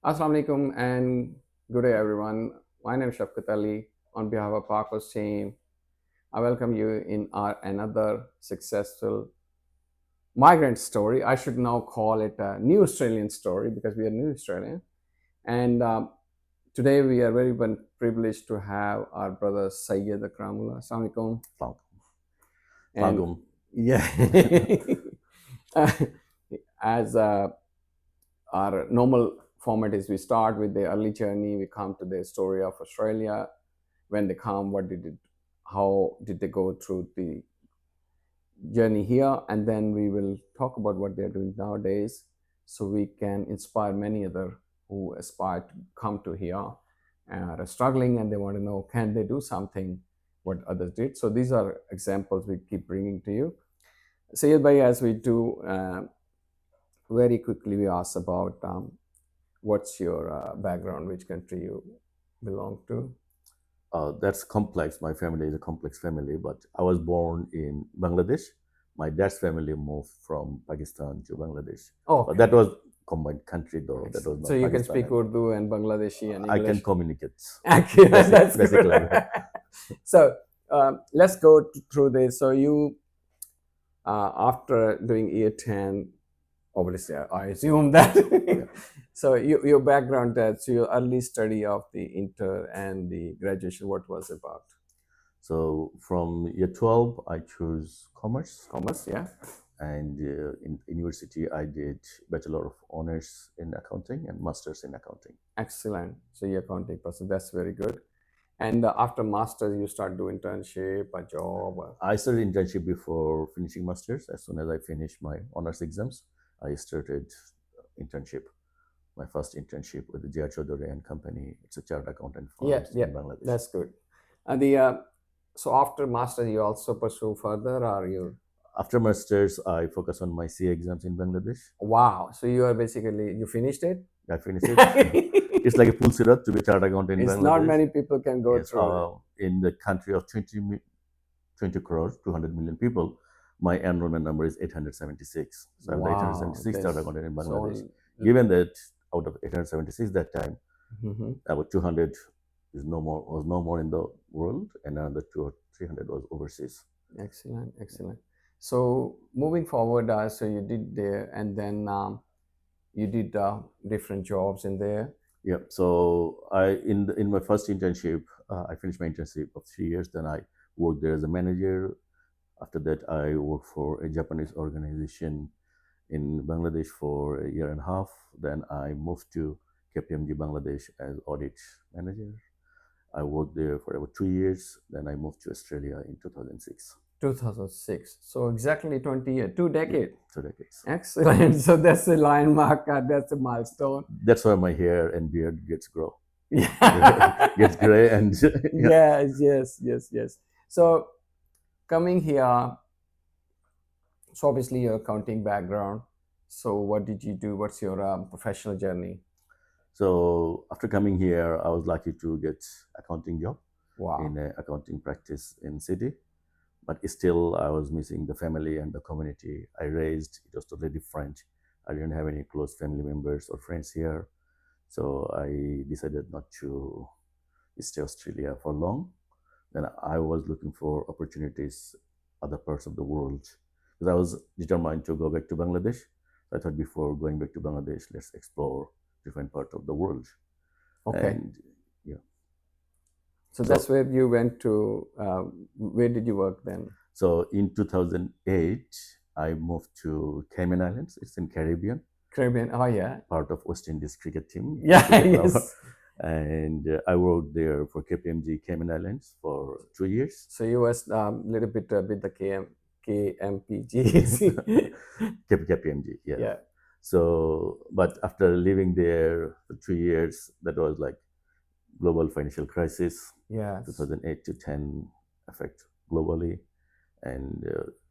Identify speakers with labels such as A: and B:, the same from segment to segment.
A: Assalamu alaikum and good day everyone. My name is Shafqat Ali. On behalf of Parkos team, I welcome you in our another successful migrant story. I should now call it a new Australian story because we are new Australian. And today we are very privileged to have our brother Syed Akram. Assalamu alaikum. And
B: Pagum.
A: yeah, as our normal format is we start with the early journey, we come to the story of Australia. When they come, how did they go through the journey here, and then we will talk about what they're doing nowadays, so we can inspire many other who aspire to come to here and are struggling and they want to know can they do something what others did. So these are examples we keep bringing to you. Sayed Bhai, as we do, very quickly we ask about what's your background, which country you belong to.
B: That's complex. My family is a complex family, but I was born in Bangladesh. My dad's family moved from Pakistan to Bangladesh.
A: Oh,
B: But that was combined country though. That was
A: so
B: not
A: you can
B: Pakistan.
A: speak Urdu and Bangladeshi and
B: I can
A: English.
B: communicate.
A: Actually, that's
B: basic
A: good.
B: level.
A: So let's go through this. So you, after doing year 10, obviously I assume that. So your background, so your early study of the inter and the graduation, what was about?
B: So from year 12, I chose commerce.
A: Commerce, yeah.
B: And in university, I did Bachelor of Honors in Accounting and Masters in Accounting.
A: Excellent. So you're accounting person. That's very good. And after masters, you start doing internship, a job.
B: I started internship before finishing masters. As soon as I finished my honors exams, I started internship. My first internship with the J.R. Chaudhary and Company. It's a chartered accountant firm in Bangladesh.
A: That's good. And the so after masters, you also pursue further, or you?
B: After masters, I focus on my CA exams in Bangladesh.
A: Wow. So you are basically you finished it.
B: I finished it. It's like a full sirat to be chartered accountant in
A: It's
B: Bangladesh.
A: not many people can go through
B: in the country of 20 crores, 200 million people, my enrollment number is 876. So I'm the 876 chartered accountant in Bangladesh. Given that out of 876 that time, about 200 was no more in the world, and another 200 or 300 was overseas.
A: Excellent, excellent. So moving forward, so you did there, and then you did different jobs in there.
B: Yeah. So in my first internship, I finished my internship of 3 years. Then I worked there as a manager. After that, I worked for a Japanese organization in Bangladesh for a year and a half. Then I moved to KPMG Bangladesh as audit manager. I worked there for about 2 years. Then I moved to Australia in 2006.
A: 2006. So exactly 20 years, 2 decades.
B: Yeah, 2 decades.
A: Excellent. So that's a landmark. That's a milestone.
B: That's why my hair and beard gets grow.
A: Yeah.
B: Gets gray and
A: yes. So coming here, so obviously your accounting background. So what did you do? What's your professional journey?
B: So after coming here, I was lucky to get accounting job.
A: Wow.
B: In an accounting practice in city, but still I was missing the family and the community I raised. It was totally different. I didn't have any close family members or friends here, so I decided not to stay Australia for long. Then I was looking for opportunities other parts of the world because I was determined to go back to Bangladesh. I thought before going back to Bangladesh, let's explore different parts of the world.
A: Okay.
B: And yeah.
A: So that's where you went to. Where did you work then?
B: So in 2008, I moved to Cayman Islands. It's in Caribbean.
A: Caribbean. Oh yeah.
B: Part of West Indies cricket team.
A: Yeah. Yes.
B: And I worked there for KPMG Cayman Islands for 2 years.
A: So you was a little bit with the KMPG.
B: KPMG, yeah. So, but after living there for 2 years, that was like global financial crisis.
A: Yeah.
B: 2008 to 10 affect globally, and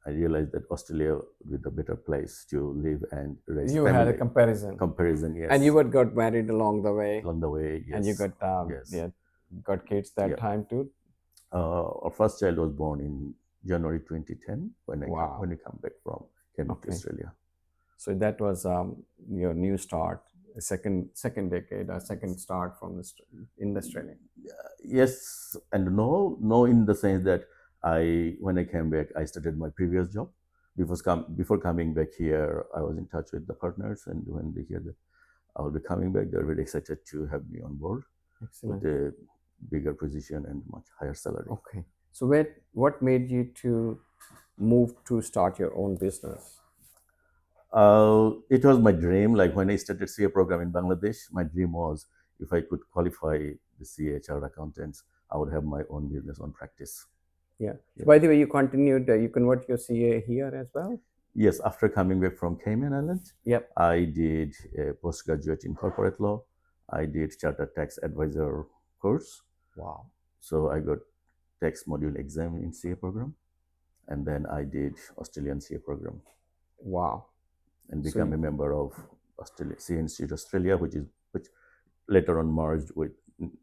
B: I realized that Australia would be the better place to live and raise.
A: You had a comparison.
B: Comparison, yes.
A: And you got married along the way.
B: Along the way, yes.
A: And you got got kids that time too.
B: Our first child was born in January 2010 when we come back from came to Australia.
A: So that was your new start the second decade, or second start from in Australia.
B: Yes and no. No, in the sense that when I came back, I started my previous job. Before coming back here, I was in touch with the partners, and when they hear that I will be coming back, they're very excited to have me on board
A: Excellent.
B: with a bigger position and much higher salary.
A: Okay. So what made you to move to start your own business?
B: It was my dream. Like when I started CA program in Bangladesh, my dream was if I could qualify the CA chartered accountants, I would have my own business, own practice.
A: Yeah.
B: Yeah.
A: So by the way, you continued. You convert your CA here as well.
B: Yes, after coming back from Cayman Islands,
A: Yep.
B: I did a postgraduate in corporate law. I did chartered tax advisor course.
A: Wow.
B: So I got tax module exam in CA program, and then I did Australian CA program.
A: Wow.
B: And become a member of CA Institute Australia, which later on merged with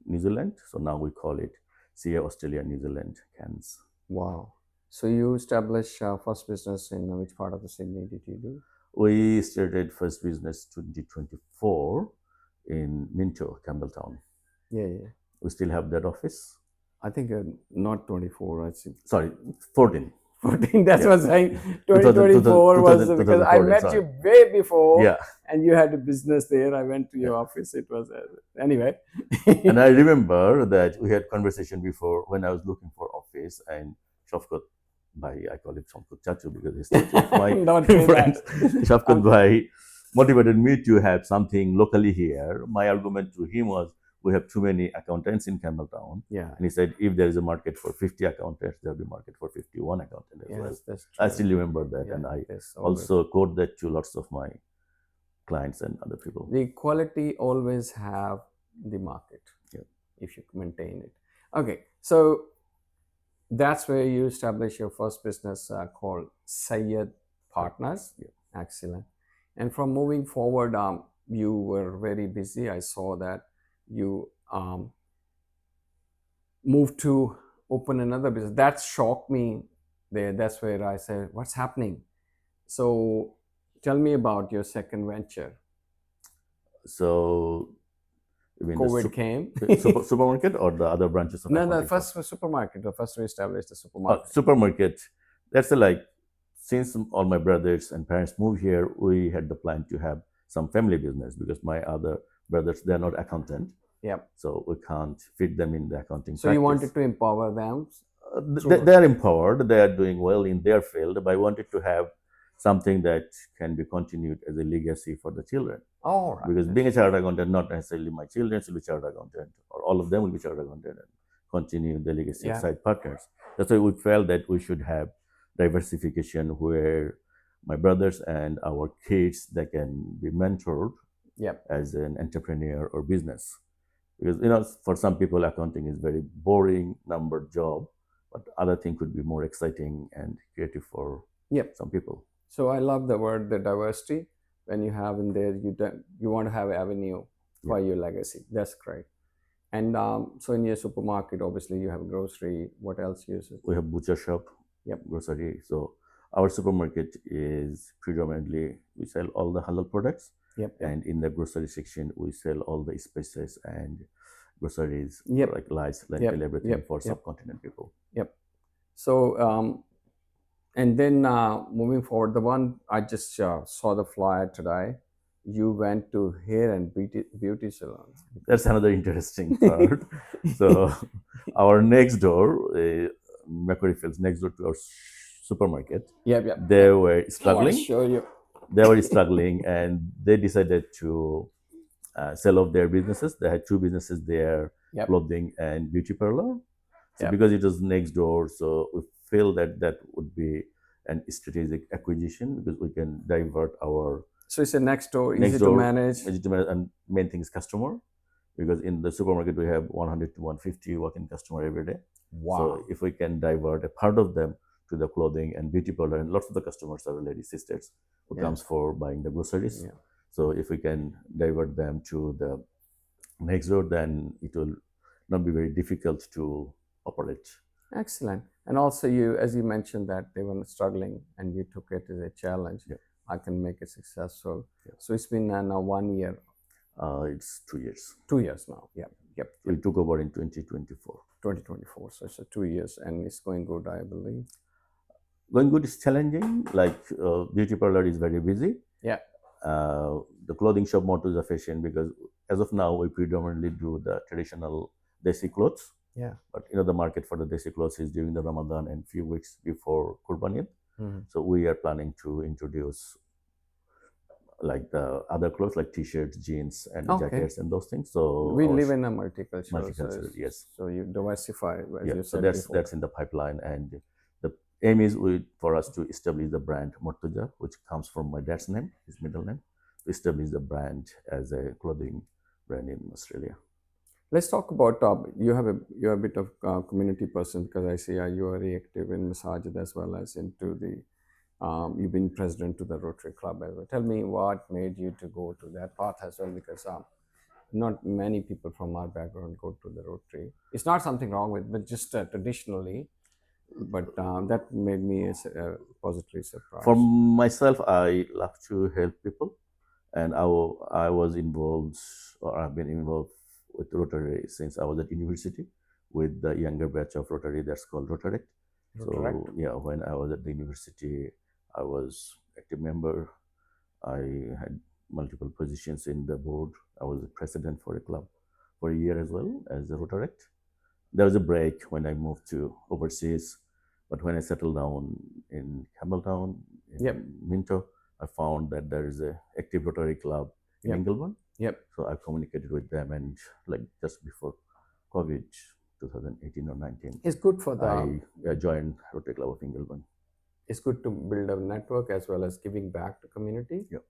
B: New Zealand. So now we call it CA Australia New Zealand CANS.
A: Wow. So you established first business in which part of the Sydney did you do?
B: We started first business 2024 in Minto, Campbelltown.
A: Yeah, yeah.
B: We still have that office.
A: I think not 24.
B: Sorry, 14.
A: 14. That's
B: Yeah.
A: what I'm saying. 2024 was because I met
B: sorry.
A: you way before.
B: Yeah.
A: And you had a business there. I went to your office. It was anyway.
B: And I remember that we had conversation before when I was looking for office, and Shafkat Bhai, I call it Shafkat Chachu because he's my friend. Shafkat Bhai motivated me to have something locally here. My argument to him was, we have too many accountants in Campbelltown.
A: Yeah.
B: And he said, if there is a market for 50 accountants, there will be market for 51 accountants as well.
A: That's true.
B: I still remember that. And I also quote that to lots of my clients and other people.
A: The quality always have the market, if you maintain it. Okay, so that's where you establish your first business called Syed Partners.
B: Yeah.
A: Excellent. And from moving forward, you were very busy. I saw that you moved to open another business. That shocked me there. That's where I said, what's happening? So tell me about your second venture.
B: So
A: COVID came.
B: Supermarket or the other branches of
A: No, the first was supermarket. The first we established the supermarket.
B: Supermarket. That's since all my brothers and parents moved here, we had the plan to have some family business because my other brothers, they're not accountant.
A: Yeah.
B: So we can't fit them in the accounting.
A: So practice. You wanted to empower them?
B: They are empowered. They are doing well in their field. But I wanted to have something that can be continued as a legacy for the children.
A: Oh, right.
B: Because being a chartered accountant, not necessarily my children will be chartered accountant, or all of them will be chartered accountant and continue the legacy of Syed Partners. That's why we felt that we should have diversification where my brothers and our kids, they can be mentored as an entrepreneur or business. Because for some people, accounting is very boring number job, but other thing could be more exciting and creative for some people.
A: So I love the word, the diversity. When you have in there, you want to have an avenue for your legacy. That's great. And so in your supermarket, obviously you have grocery. What else you use?
B: We have butcher shop, grocery. So our supermarket is predominantly, we sell all the halal products. And in the grocery section, we sell all the spices and groceries like rice, lentil, everything for subcontinent people.
A: So, and then moving forward, the one I just saw the flyer today, you went to hair and beauty salon.
B: That's another interesting part. So our next door, Macquarie Fields, next door to our supermarket, they were struggling.
A: I'll show you.
B: They were struggling and they decided to sell off their businesses. They had two businesses there, clothing and beauty parlor. So because it was next door, so we feel that would be an strategic acquisition because we can divert our...
A: So it's a next door, easy to manage.
B: And main thing is customer. Because in the supermarket, we have 100 to 150 walk-in customer every day.
A: Wow.
B: So if we can divert a part of them to the clothing and beauty parlor, and lots of the customers are ladies, sisters who comes for buying the groceries. So if we can divert them to the next door, then it will not be very difficult to operate.
A: Excellent. And also you, as you mentioned that they were struggling and you took it as a challenge. I can make it successful. So it's been now 1 year.
B: It's 2 years.
A: 2 years now. Yep. Yep.
B: We took over in 2024.
A: 2024. So it's 2 years and it's going good, I believe.
B: Going good is challenging. Like beauty parlor is very busy.
A: Yeah.
B: The clothing shop more to the fashion, because as of now we predominantly do the traditional desi clothes.
A: Yeah.
B: But the market for the desi clothes is during the Ramadan and few weeks before Qurban.
A: Mm-hmm.
B: So we are planning to introduce like the other clothes like t-shirts, jeans, and jackets and those things. So
A: we live in a multicultural,
B: yes.
A: So you diversify, as you
B: So
A: said before.
B: that's in the pipeline, and the aim is for us to establish the brand Murtuja, which comes from my dad's name, his middle name, to establish the brand as a clothing brand in Australia.
A: Let's talk about you're a bit of community person, because I see you are very active in Masajid as well as into the you've been president to the Rotary Club as well. Tell me what made you to go to that path as well, because not many people from our background go to the Rotary. It's not something wrong with, but just traditionally. But that made me positively surprised.
B: For myself, I love to help people, and I was involved, or I've been involved with Rotary since I was at university with the younger batch of Rotary that's called Rotaract. So yeah, when I was at the university, I was active member. I had multiple positions in the board. I was the president for a club for a year as well as a Rotaract. There was a break when I moved to overseas, but when I settled down in Campbelltown, in Minto, I found that there is a active Rotary club in Ingleburn. So I communicated with them, and like just before COVID, 2018 or 19,
A: it's good for the.
B: I joined Rotary Club of Ingleburn.
A: It's good to build a network as well as giving back to community.
B: Yeah.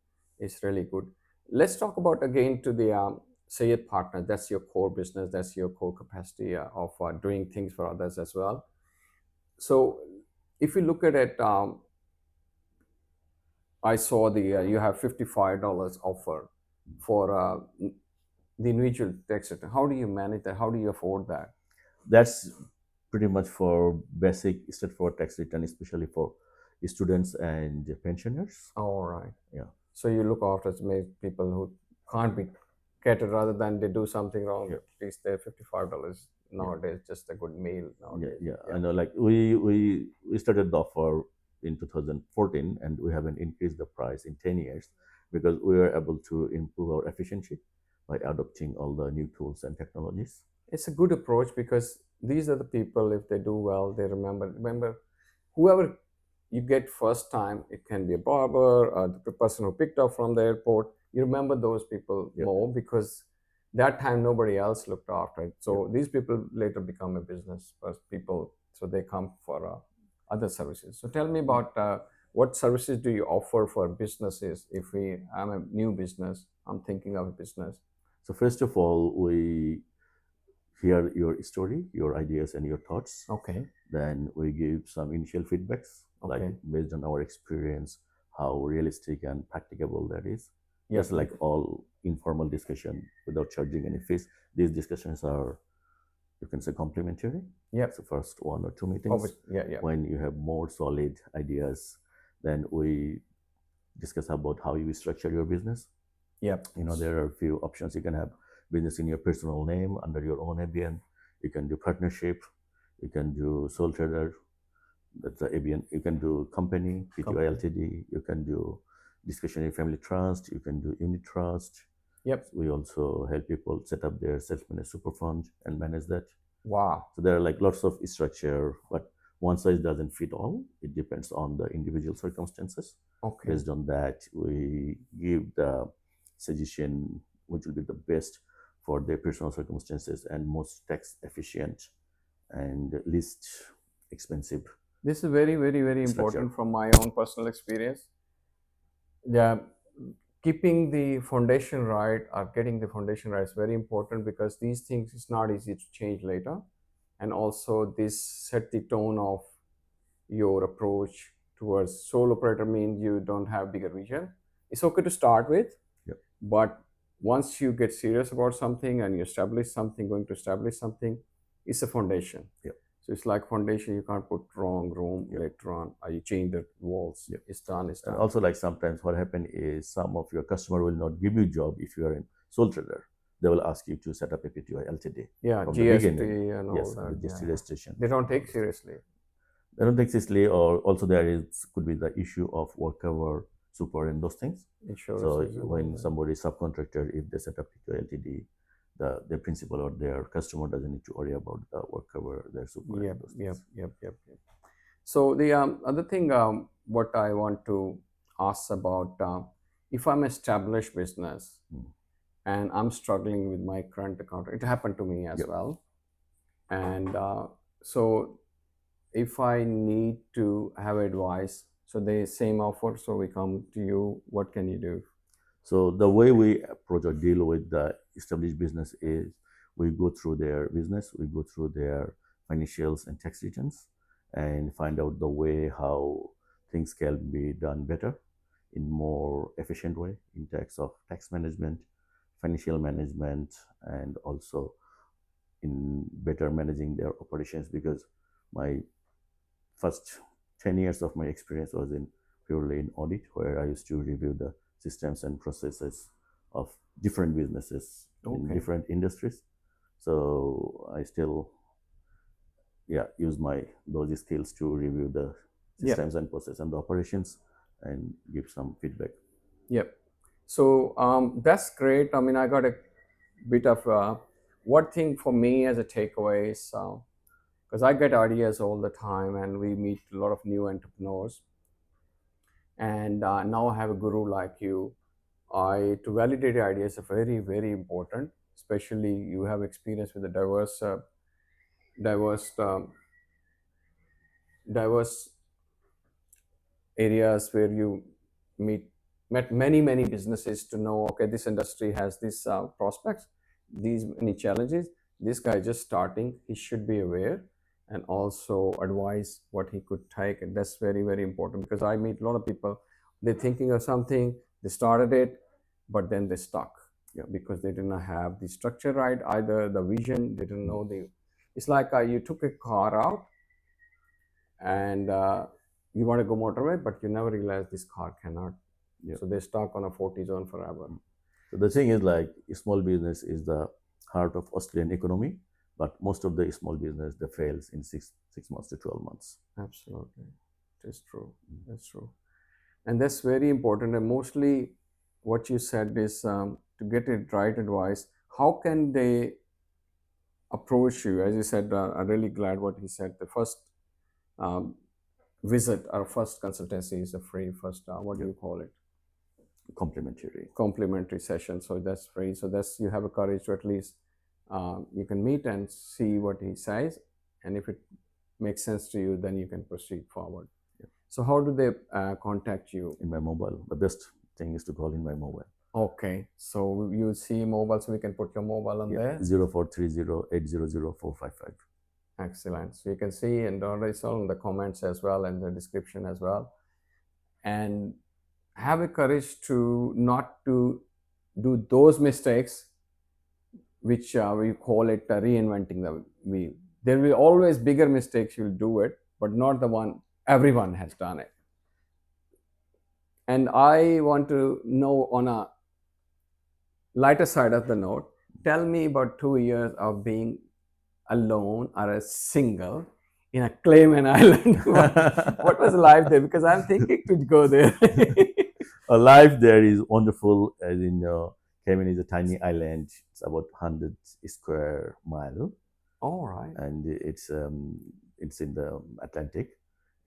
A: It's really good. Let's talk about again to the Syed partner. That's your core business. That's your core capacity of doing things for others as well. So if you look at it, I saw you have $55 offer for the individual tax return. How do you manage that? How do you afford that?
B: That's pretty much for basic straightforward tax return, especially for students and pensioners.
A: All right.
B: Yeah.
A: So you look after people who can't be catered, rather than they do something wrong. At least they're $55 nowadays, just a good meal nowadays.
B: Yeah. I know. Like we started the offer in 2014, and we haven't increased the price in 10 years because we were able to improve our efficiency by adopting all the new tools and technologies.
A: It's a good approach, because these are the people, if they do well, they remember whoever you get first time. It can be a barber or the person who picked up from the airport. You remember those people more, because that time nobody else looked after it. So these people later become a business people, so they come for other services. So tell me about what services do you offer for businesses? If I'm a new business, I'm thinking of a business.
B: So first of all, we hear your story, your ideas, and your thoughts.
A: Okay.
B: Then we give some initial feedbacks, like based on our experience, how realistic and practicable that is. Yes. Just like all informal discussion without charging any fees. These discussions are, you can say, complimentary.
A: Yeah.
B: So first 1 or 2 meetings. When you have more solid ideas, then we discuss about how you structure your business.
A: Yep.
B: There are a few options. You can have business in your personal name under your own ABN. You can do partnership. You can do sole trader. That's the ABN. You can do company, PTI Ltd. You can do discretionary family trust. You can do unit trust.
A: Yep.
B: We also help people set up their self-managed super fund and manage that.
A: Wow.
B: So there are like lots of structure, but one size doesn't fit all. It depends on the individual circumstances.
A: Okay.
B: Based on that, we give the suggestion which will be the best for their personal circumstances and most tax efficient and least expensive.
A: This is very, very, very important from my own personal experience. Yeah, keeping the foundation right, or getting the foundation right, is very important, because these things is not easy to change later. And also this set the tone of your approach towards sole operator. Means you don't have bigger vision. It's okay to start with, but once you get serious about something and you establish something, going to establish something, it's a foundation. So it's like foundation. You can't put wrong room later on, or you change the walls. It's done. It's done.
B: And also, like sometimes what happens is some of your customer will not give you job if you are sole trader, they will ask you to set up a PTY LTD
A: Yeah,
B: from the
A: GST
B: beginning.
A: and all
B: Yes,
A: that.
B: the GST
A: Yeah.
B: registration.
A: They don't
B: all
A: take
B: those things.
A: seriously.
B: They don't take seriously, or also there is could be the issue of work cover, super, and those things. So
A: Insurances and all
B: when
A: that.
B: somebody is subcontractor, if they set up PTY LTD, the principal or their customer doesn't need to worry about the work cover, their super,
A: Yep,
B: and those
A: yep,
B: things.
A: yep. So the other thing, what I want to ask about, if I'm established business
B: Mm.
A: and I'm struggling with my current account, it happened to me as
B: Yep.
A: well. And so if I need to have advice, so the same offer, so we come to you, what can you do?
B: So the way we approach or deal with the established business is we go through their business, we go through their financials and tax returns, and find out the way how things can be done better in more efficient way in terms of tax management, financial management, and also in better managing their operations. Because my first 10 years of my experience was in purely in audit, where I used to review the systems and processes of different businesses in
A: Okay.
B: different industries. So I still use my those skills to review the systems and process and the operations and give some feedback.
A: Yep. So that's great. I mean, I got a bit of what thing for me as a takeaway is because I get ideas all the time and we meet a lot of new entrepreneurs. And now I have a guru like you. To validate ideas are very, very important, especially you have experience with the diverse, diverse areas where you meet met many businesses to know, okay, this industry has these prospects, these many challenges, this guy just starting, he should be aware, and also advise what he could take. And that's very, very important, because I meet a lot of people, they're thinking of something, they started it, but then they stuck.
B: Yeah.
A: Because they didn't have the structure right, either the vision, they didn't know the, it's like you took a car out and you want to go motorway, but you never realize this car cannot.
B: Yeah.
A: So they're stuck on a 40 zone forever.
B: So the thing is, like, small business is the heart of Australian economy, but most of the small business they fails in 6 months to 12 months.
A: Absolutely, it is true. That's true, and that's very important. And mostly, what you said is to get it right advice. How can they approach you? As you said, I'm really glad what he said. The first um, visit or first consultancy is a free. First, what do you call it? Complimentary session. So that's free. So that's, you have a courage to at least you can meet and see what he says, and if it makes sense to you, then you can proceed forward.
B: Yeah.
A: So how do they contact you?
B: In my mobile. The best thing is to call in my mobile.
A: Okay, so you see mobile, so we can put your mobile on there.
B: 0430-800-455.
A: Excellent. So you can see, and it's all in the comments as well and the description as well. And have a courage to not to do those mistakes, which we call it reinventing the wheel. There will always bigger mistakes, you'll do it, but not the one everyone has done it. And I want to know, on a lighter side of the note, tell me about 2 years of being alone or a single in a Cayman Island. What was life there? Because I'm thinking to go there.
B: A life there is wonderful. As in, Cayman is a tiny island. It's about 100 square mile.
A: All right.
B: And it's in the Atlantic.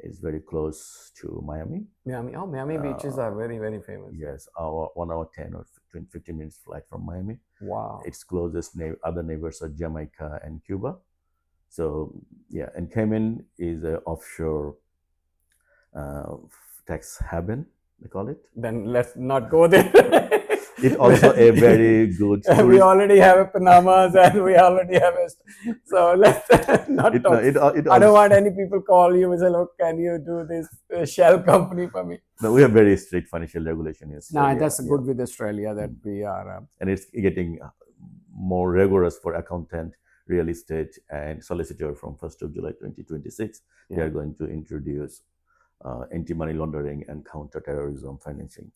B: It's very close to Miami.
A: Miami. Oh, Miami beaches are very, very famous.
B: Yes, our 1 hour 10 or 15 minutes flight from Miami.
A: Wow.
B: Its closest other neighbors are Jamaica and Cuba. So yeah, and Cayman is an offshore tax haven, they call it.
A: Then let's not go there.
B: It's also a very good
A: we already have a Panamas and we already have a, so let's not talk. I don't want any people call you and say, look, can you do this shell company for me?
B: No, we have very strict financial regulation in Australia.
A: No, that's good with Australia that we are.
B: And it's getting more rigorous for accountant, real estate, and solicitor from 1st of July 2026. Yeah. They are going to introduce anti-money laundering and counter-terrorism financing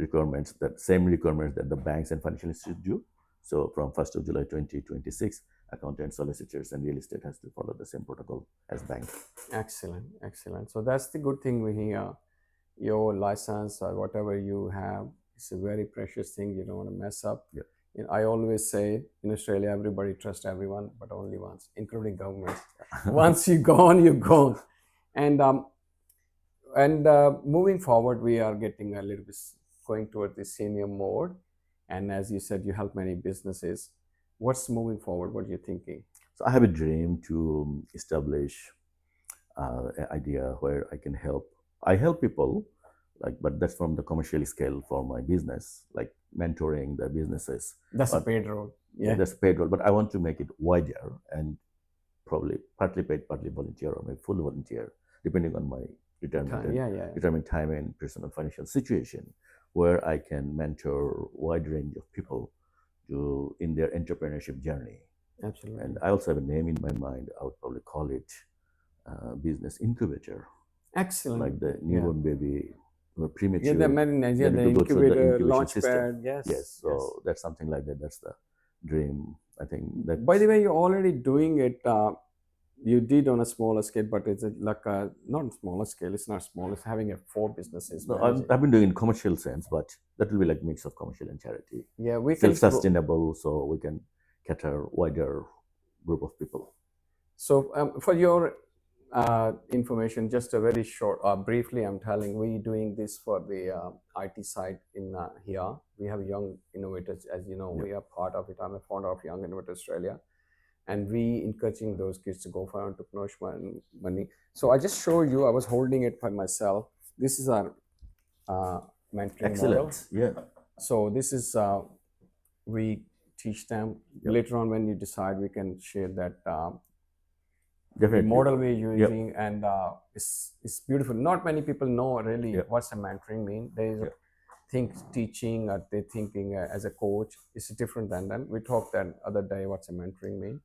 B: requirements, that same requirements that the banks and financial institutions do. So from 1st of July 2026, accountants, solicitors, and real estate has to follow the same protocol as banks.
A: Excellent, excellent. So that's the good thing we hear. Your license or whatever you have is a very precious thing. You don't want to mess up.
B: Yeah.
A: I always say in Australia, everybody trusts everyone, but only once, including governments. Once you're gone, you're gone. And moving forward, we are getting a little bit going toward the senior mode. And as you said, you help many businesses. What's moving forward? What are you thinking?
B: So I have a dream to establish an idea where I can help. I help people, but that's from the commercial scale for my business, like mentoring the businesses.
A: That's a
B: But
A: paid role. Yeah.
B: that's paid role, but I want to make it wider and probably partly paid, partly volunteer, or maybe full volunteer, depending on my retirement time and personal financial situation, where I can mentor wide range of people in their entrepreneurship journey.
A: Absolutely.
B: And I also have a name in my mind. I would probably call it business incubator.
A: Excellent.
B: Like the newborn baby or premature.
A: Yeah, the incubator, launch pad. Yes.
B: Yes. So that's something like that. That's the dream. I think that.
A: By the way, you're already doing it. You did on a smaller scale, but it's like a not a smaller scale. It's not small. It's having 4 businesses.
B: No, I've been doing it in commercial sense, but that will be like mix of commercial and charity.
A: Yeah, we can
B: self-sustainable, so we can cater wider group of people.
A: So for your information, just a very short, briefly, I'm telling, we doing this for the IT side in here. We have young innovators, as you know. We are part of it. I'm a founder of Young Innovator Australia, and we encouraging those kids to go for entrepreneurship money. So I just show you. I was holding it by myself. This is our mentoring model.
B: Yeah.
A: So this is we teach them. Later on, when you decide, we can share that. The model we're using, and it's beautiful. Not many people know really what's a mentoring mean. They think teaching, or they thinking as a coach is different than that. We talked that other day what's a mentoring mean,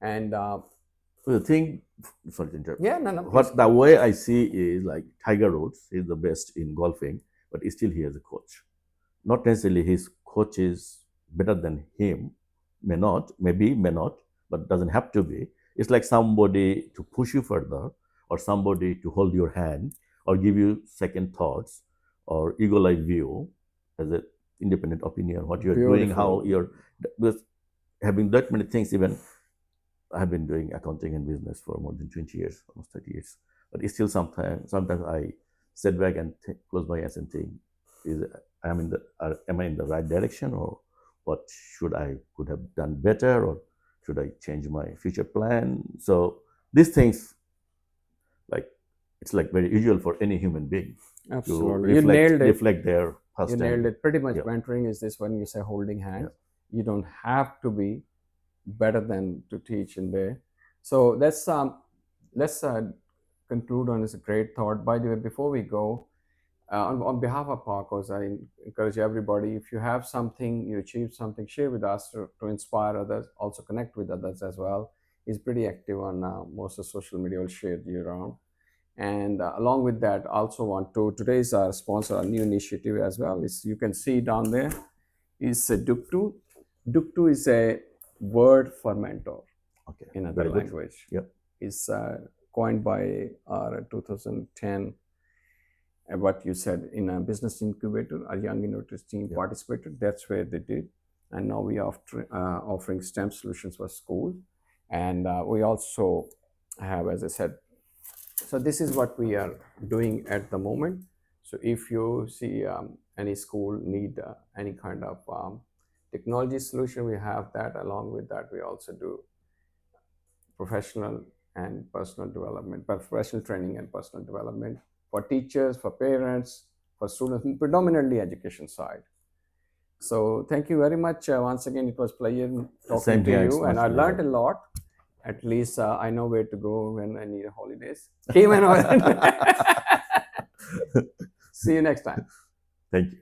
A: and
B: the thing. Sorry to interrupt.
A: Yeah, no.
B: What the way I see is like Tiger Woods is the best in golfing, but still he has a coach. Not necessarily his coach is better than him. May not, but doesn't have to be. It's like somebody to push you further, or somebody to hold your hand, or give you second thoughts, or ego-like view as an independent opinion, what you're doing, how you're, because having that many things. Even I have been doing accounting and business for more than 20 years, almost 30 years. But it's still sometimes I sit back and close my eyes and think, am I in the right direction, or what could have done better, or should I change my future plan? So these things, it's like very usual for any human being.
A: Absolutely, you nailed it.
B: Reflect their past.
A: You nailed it. Pretty much, mentoring is this when you say holding hands. You don't have to be better than to teach in there. So let's conclude on this great thought. By the way, before we go, on behalf of Parkos, I encourage everybody, if you have something, you achieve something, share with us to inspire others, also connect with others as well. He's pretty active on most of social media, will share you around. And along with that, also want to, today's our sponsor, a new initiative as well. You can see down there is Duktu. Duktu is a word for mentor in another language.
B: Yep.
A: It's coined by our 2010, what you said, in a business incubator. Our Young Innovators team participated. That's where they did. And now we are offering STEM solutions for school. And we also have, as I said, so this is what we are doing at the moment. So if you see any school need any kind of technology solution, we have that. Along with that, we also do professional and personal development, professional training and personal development for teachers, for parents, for students, predominantly education side. So thank you very much. Once again, it was a pleasure talking to you, and I learned a lot. At least I know where to go when I need holidays. See you next time.
B: Thank you.